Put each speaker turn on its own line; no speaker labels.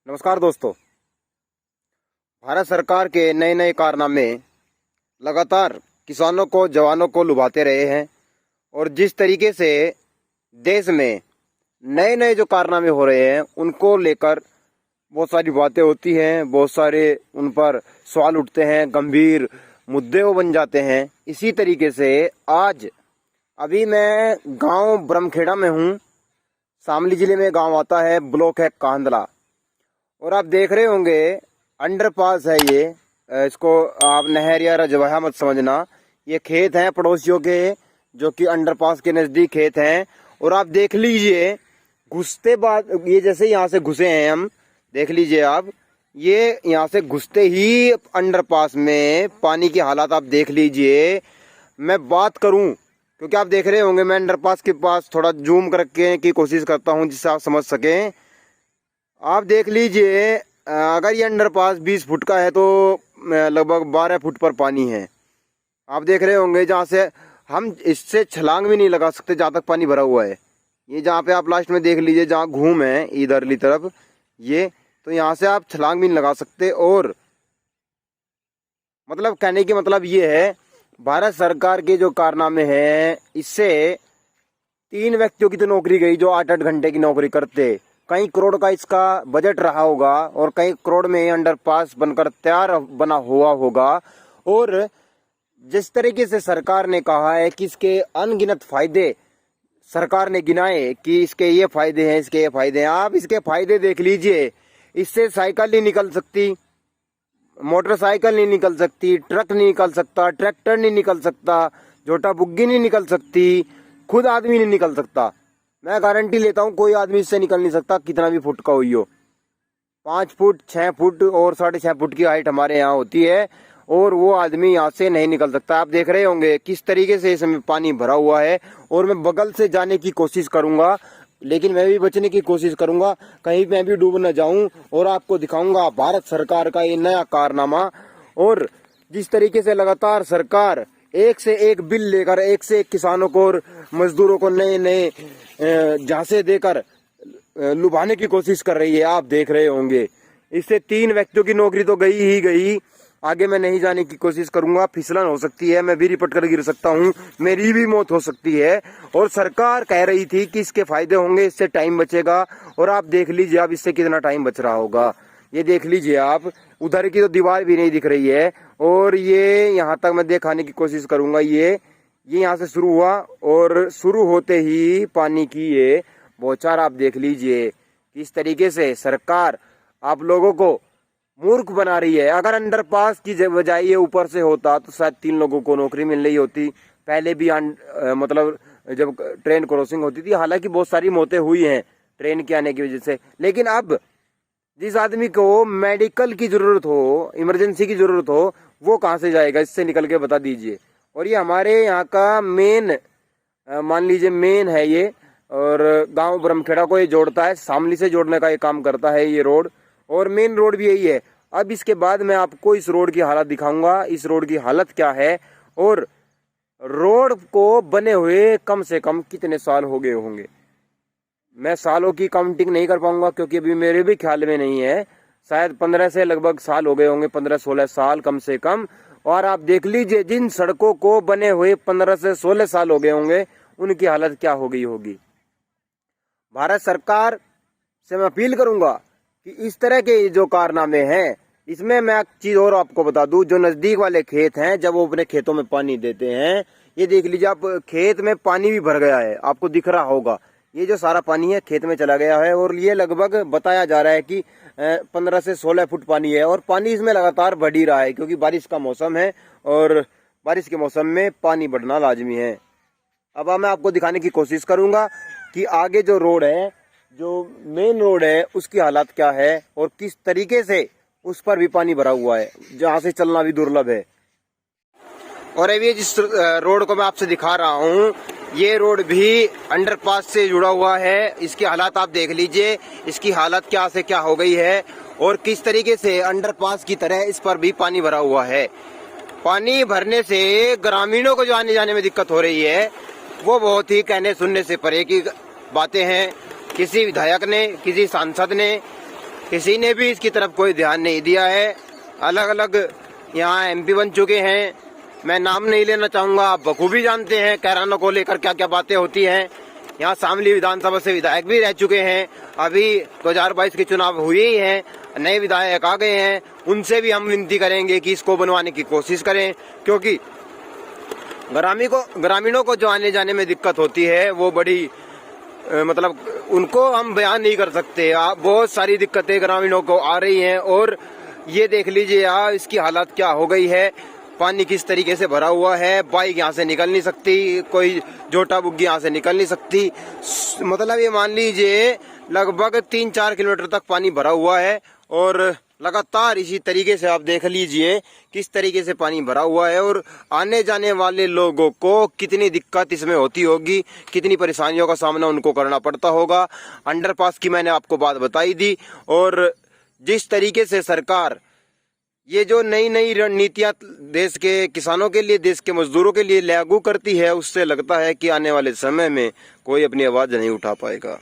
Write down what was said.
नमस्कार दोस्तों। भारत सरकार के नए नए कारनामे लगातार किसानों को जवानों को लुभाते रहे हैं और जिस तरीके से देश में नए नए जो कारनामे हो रहे हैं उनको लेकर बहुत सारी बातें होती हैं, बहुत सारे उन पर सवाल उठते हैं, गंभीर मुद्दे वो बन जाते हैं। इसी तरीके से आज अभी मैं गांव ब्रह्मखेड़ा में हूँ। शामली जिले में गांव आता है, ब्लॉक है कांदला। और आप देख रहे होंगे अंडरपास है ये, इसको आप नहर या रजवाहा मत समझना। ये खेत हैं पड़ोसियों के जो कि अंडरपास के नज़दीक खेत हैं। और आप देख लीजिए घुसते बाद ये जैसे यहाँ से घुसे हैं हम, देख लीजिए आप, ये यहाँ से घुसते ही अंडरपास में पानी की हालत आप देख लीजिए। मैं बात करूँ क्योंकि आप देख रहे होंगे मैं अंडरपास के पास थोड़ा जूम करके की कोशिश करता हूँ जिससे आप समझ सकें। आप देख लीजिए अगर ये अंडरपास 20 फुट का है तो लगभग 12 फुट पर पानी है। आप देख रहे होंगे जहाँ से हम इससे छलांग भी नहीं लगा सकते जहाँ तक पानी भरा हुआ है। ये जहाँ पे आप लास्ट में देख लीजिए जहाँ घूम है इधरली तरफ, ये तो यहाँ से आप छलांग भी नहीं लगा सकते। और मतलब कहने की मतलब ये है भारत सरकार के जो कारनामे हैं इससे 3 व्यक्तियों की तो नौकरी गई जो 8-8 घंटे की नौकरी करते। कई करोड़ का इसका बजट रहा होगा और कई करोड़ में अंडरपास बनकर तैयार बना हुआ होगा। और जिस तरीके से सरकार ने कहा है कि इसके अनगिनत फायदे सरकार ने गिनाए कि इसके ये फायदे हैं, इसके ये फायदे हैं। आप इसके फायदे देख लीजिए। इससे साइकिल नहीं निकल सकती, मोटरसाइकिल नहीं निकल सकती, ट्रक नहीं निकल सकता, ट्रैक्टर नहीं निकल सकता, झोटा बुग्गी नहीं निकल सकती, खुद आदमी नहीं निकल सकता। मैं गारंटी लेता हूँ कोई आदमी इससे निकल नहीं सकता, कितना भी फुट का हुई हो। 5 फुट 6 फुट और 6.5 फुट की हाइट हमारे यहाँ होती है और वो आदमी यहाँ से नहीं निकल सकता। आप देख रहे होंगे किस तरीके से इसमें पानी भरा हुआ है। और मैं बगल से जाने की कोशिश करूंगा, लेकिन मैं भी बचने की कोशिश करूंगा, कहीं मैं भी डूब न जाऊं। और आपको दिखाऊंगा भारत सरकार का ये नया कारनामा। और जिस तरीके से लगातार सरकार एक से एक बिल लेकर एक से एक किसानों को और मजदूरों को नए नए झांसे देकर लुभाने की कोशिश कर रही है, आप देख रहे होंगे। इससे 3 व्यक्तियों की नौकरी तो गई ही गई। आगे मैं नहीं जाने की कोशिश करूंगा, फिसलन हो सकती है, मैं भी रिपट कर गिर सकता हूं, मेरी भी मौत हो सकती है। और सरकार कह रही थी कि इसके फायदे होंगे, इससे टाइम बचेगा। और आप देख लीजिए अब इससे कितना टाइम बच रहा होगा। ये देख लीजिए आप, उधर की तो दीवार भी नहीं दिख रही है। और ये यहाँ तक मैं दिखाने की कोशिश करूंगा। ये यहाँ से शुरू हुआ और शुरू होते ही पानी की ये बौछार आप देख लीजिए। किस तरीके से सरकार आप लोगों को मूर्ख बना रही है। अगर अंडरपास की बजाय ये ऊपर से होता तो शायद 3 लोगों को नौकरी मिल रही होती। पहले भी मतलब जब ट्रेन क्रॉसिंग होती थी, हालांकि बहुत सारी मौतें हुई हैं ट्रेन के आने की वजह से, लेकिन अब जिस आदमी को मेडिकल की जरूरत हो, इमरजेंसी की जरूरत हो, वो कहाँ से जाएगा? इससे निकल के बता दीजिए। और ये हमारे यहाँ का मेन मान लीजिए मेन है ये, और गांव ब्रह्मखेड़ा को ये जोड़ता है, शामली से जोड़ने का ये काम करता है ये रोड। और मेन रोड भी यही है। अब इसके बाद मैं आपको इस रोड की हालत दिखाऊंगा, इस रोड की हालत क्या है और रोड को बने हुए कम से कम कितने साल हो गए होंगे। मैं सालों की काउंटिंग नहीं कर पाऊंगा क्योंकि अभी मेरे भी ख्याल में नहीं है। शायद 15 से लगभग साल हो गए होंगे, 15-16 साल कम से कम। और आप देख लीजिए जिन सड़कों को बने हुए 15 से 16 साल हो गए होंगे उनकी हालत क्या हो गई होगी। भारत सरकार से मैं अपील करूंगा कि इस तरह के जो कारनामे हैं, इसमें मैं एक चीज और आपको बता दूं, जो नजदीक वाले खेत हैं जब वो अपने खेतों में पानी देते हैं, ये देख लीजिए आप, खेत में पानी भी भर गया है, आपको दिख रहा होगा। ये जो सारा पानी है खेत में चला गया है और ये लगभग बताया जा रहा है कि 15 से 16 फुट पानी है। और पानी इसमें लगातार बढ़ ही रहा है क्योंकि बारिश का मौसम है और बारिश के मौसम में पानी बढ़ना लाजमी है। अब मैं आपको दिखाने की कोशिश करूंगा कि आगे जो रोड है, जो मेन रोड है, उसकी हालत क्या है और किस तरीके से उस पर भी पानी भरा हुआ है, जहाँ से चलना भी दुर्लभ है। और अभी जिस रोड को मैं आपसे दिखा रहा हूँ, ये रोड भी अंडरपास से जुड़ा हुआ है। इसकी हालत आप देख लीजिए, इसकी हालत क्या से क्या हो गई है और किस तरीके से अंडरपास की तरह इस पर भी पानी भरा हुआ है। पानी भरने से ग्रामीणों को जो आने जाने में दिक्कत हो रही है वो बहुत ही कहने सुनने से परे की बातें हैं। किसी विधायक ने, किसी सांसद ने किसी ने भी इसकी तरफ कोई ध्यान नहीं दिया है। अलग अलग यहाँ MP बन चुके हैं, मैं नाम नहीं लेना चाहूंगा, आप बखूबी जानते हैं कैराना को लेकर क्या क्या बातें होती हैं। यहाँ शामली विधानसभा से विधायक भी रह चुके हैं, अभी 2022 के चुनाव हुए ही हैं, नए विधायक आ गए हैं, उनसे भी हम विनती करेंगे कि इसको बनवाने की कोशिश करें, क्योंकि ग्रामीणों को जो आने जाने में दिक्कत होती है वो बड़ी मतलब उनको हम बयान नहीं कर सकते। बहुत सारी दिक्कतें ग्रामीणों को आ रही हैं और ये देख लीजिए आप इसकी हालत क्या हो गई है। पानी किस तरीके से भरा हुआ है, बाइक यहाँ से निकल नहीं सकती, कोई जोटा बुग्गी यहाँ से निकल नहीं सकती। मतलब ये मान लीजिए लगभग 3-4 किलोमीटर तक पानी भरा हुआ है और लगातार इसी तरीके से आप देख लीजिए किस तरीके से पानी भरा हुआ है और आने जाने वाले लोगों को कितनी दिक्कत इसमें होती होगी, कितनी परेशानियों का सामना उनको करना पड़ता होगा। अंडरपास की मैंने आपको बात बताई दी और जिस तरीके से सरकार ये जो नई नई रणनीतियां देश के किसानों के लिए, देश के मजदूरों के लिए लागू करती है, उससे लगता है कि आने वाले समय में कोई अपनी आवाज नहीं उठा पाएगा।